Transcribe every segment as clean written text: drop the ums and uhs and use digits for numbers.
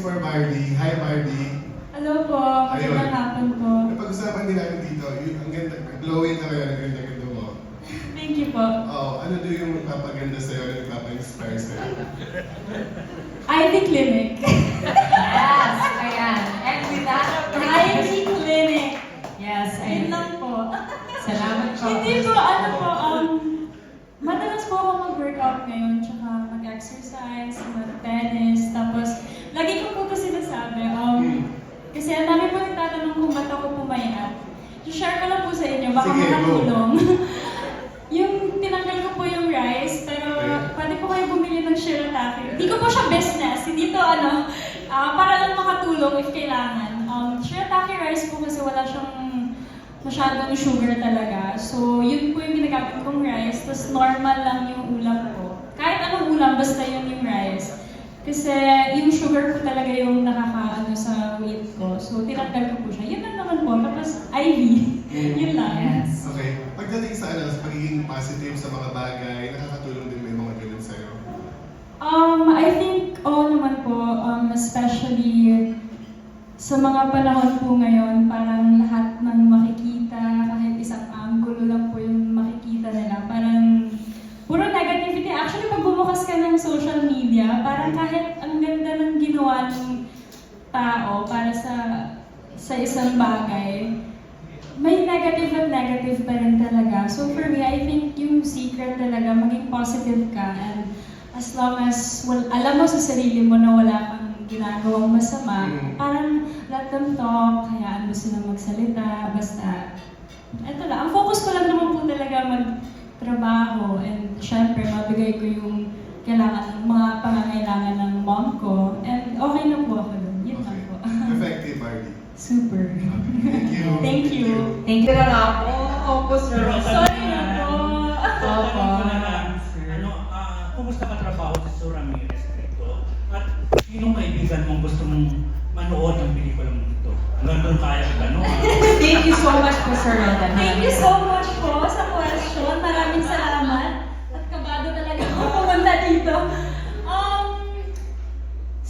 for Mardy. Hi, Mardy. Hello po, magandang hapon po. Napag-usapan din namin dito, ang ganda, glowing ka ngayon, ang ganda mo. Thank you po. Ano do yung magpapaganda sa'yo, ano nagpapa-inspire sa'yo? Ivy Clinic. Yes, ayan. And with that, Ivy Clinic. yes, Yun ayan. lang po. Salamat po. Hindi po, madalas po ako mag-workout ngayon, tsaka mag-exercise, mag-tennis, tapos lagi ko po ito sinasabi, kasi ang dami po nagtatanong kung ba't ako pumayat. I-share ko lang po sa inyo, baka Sige, go. makatulong. Yung tinanggal ko po yung rice, pero pwede po kayo bumili ng shirataki. Hindi ko po siya business, hindi to para lang makatulong if kailangan. Shirataki rice po kasi wala siyang masyadong sugar talaga. So, yun po yung ginagamit kong rice, tapos normal lang yung ulam ko. Kahit anong ulam, basta yun yung rice. Kasi yung sugar po talaga yung nakakaano sa weight ko. So, tinanggal ko po siya. Yun lang naman po. Tapos, IV. Yun lang. Yes. Okay. Pagdating sa sa pagiging positive sa mga bagay, nakakatulong din may mga ganun sa'yo. I think, naman po, especially sa mga panahon po ngayon, parang lahat ng makikita, kahit isang angulo lang po yung makikita nila, parang puro negativity. Actually, pag bumukas ka ng social media, parang kahit ang ganda ng ginawa ng tao para sa isang bagay, may negative at negative pa rin talaga. So for me, I think yung secret talaga, maging positive ka, and as long as alam mo sa sarili mo na wala kang ginagawang masama, parang let them talk, hayaan mo sila magsalita, basta, eto lang, ang focus ko lang naman po talaga magtrabaho, and syempre, mabigay ko yung mga pangangailangan ng mom ko, and okay na po ako dun. Yun lang po. Effective, Mardy. Super. Thank you. Thank you. Thank you na nga po. Focus na. Sorry na po. Opo. Kumusta ka trabaho sa Sue Ramirez dito? At sinong kaibigan mong gusto mong manood ng pelikula mo dito? Hanggang doon kaya ka gano'n. Thank you so much po, Sir Rodan. Thank you so much po sa question. Maraming salamat. At kabado talaga ako pumunta dito.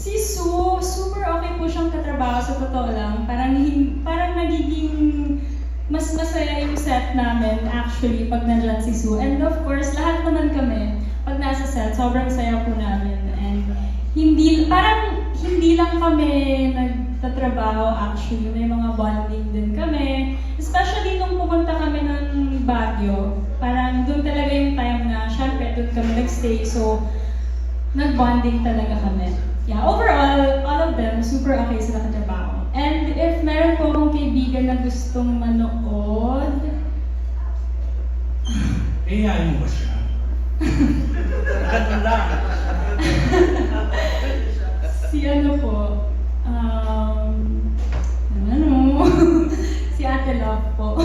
Si Sue, super okay po siyang katrabaho sa totoo lang. Parang nagiging mas masaya yung set namin actually pag nandyan si Sue. And of course, lahat naman kami, pag nasa set, sobrang saya po namin. And hindi lang kami nagtatrabaho actually. May mga bonding din kami. Especially nung pumunta kami ng Baguio. Parang doon talaga yung time na, syempre, doon kami nagstay. So, nag-bonding talaga kami. Yeah, overall, all of them, super okay sila katrabaho. And if meron po akong kaibigan na gustong manood, Iyayin mo ba siya? Ganun lang. si ano po, si Ate Love po.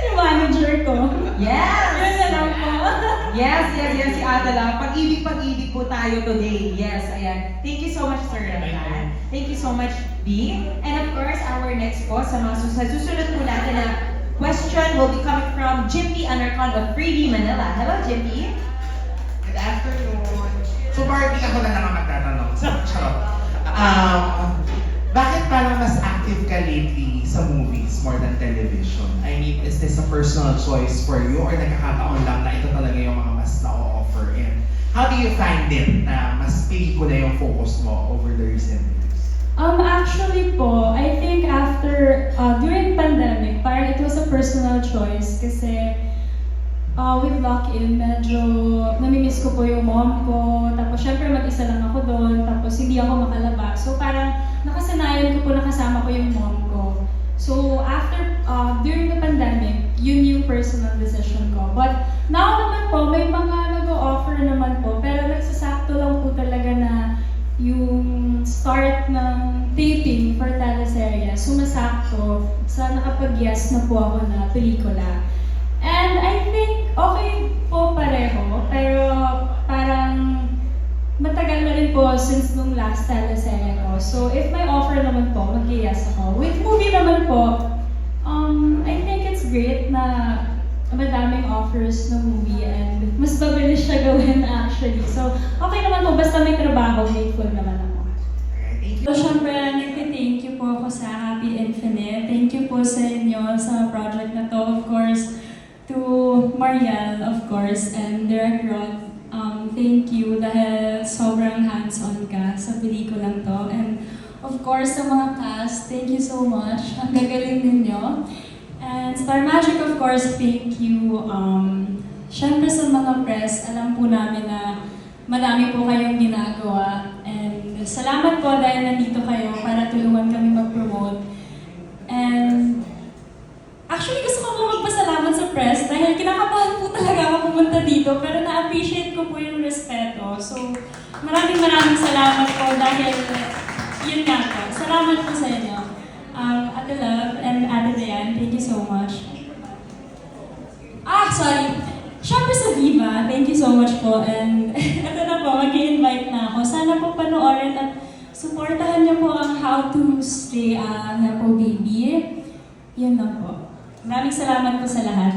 Yung manager ko. Yes! Yun na lang po. Yes, si Adela. Pag-ibig po tayo today. Yes, ayan. Thank you so much, Sir Rodan. Thank you so much, B. And of course, our next po, sa susunod po natin na question will be coming from Jimpy Alarcon of Freebie Manila. Hello, Jimpy. Good afternoon. So, Barbie, ako na naman magtatanong. Charot. Bakit parang mas active ka lately sa movies more than television? I mean, is this a personal choice for you or nagkakataon lang na ito talaga yung mga mas na-offer? And how do you find it na mas pelikula yung focus mo over the recent years? Actually po, I think after, during pandemic, parang it was a personal choice kasi with lock-in, medyo namimiss ko po yung mom ko, tapos syempre mag-isa lang ako doon, tapos hindi ako makalabas. So parang nakasanayan ko po nakasama ko yung mom ko. So after, during the pandemic, yun yung personal decision ko. But now naman po, may mga nag-o-offer naman po, pero nagsasakto lang po talaga na yung start ng taping for teleserye, sumasakto sa nakapag-yes na po ako na pelikula. And I think okay po pareho, pero parang matagal na rin po since nung last teleserye ko. So if may offer naman po, mag-yes ako. With movie naman po, I think it's great na madaming offers na movie and mas mabilis siya gawin actually. So okay naman po, basta may trabaho, grateful naman ako. So, syempre, nag-thank you po ako sa Happy Infinite. Thank you po sa inyo sa project na to. Of course, to Mariel, of course, and Derek Roth. Thank you dahil sobrang hands-on ka sa pelikulang to. And of course, sa mga cast, thank you so much. Ang gagaling ninyo. And Star Magic, of course, thank you. Syempre sa mga press, alam po namin na madami po kayong ginagawa. And salamat po dahil nandito kayo para tulungan kami mag-promote. And actually, gusto ko po magpasalamat sa press dahil kinakabahan po talaga ako pumunta dito pero na-appreciate ko po yung respeto. So, maraming salamat po dahil yun nga po. Salamat po sa inyo. Ate Love and Ate Dayan, thank you so much. Sorry. Siyempre sa Viva, thank you so much po. And ito na po, mag-i-invite na ako. Sana po panoorin at supportahan niyo po ang How to Stay na po, baby. Yun na po. Maraming salamat po sa lahat.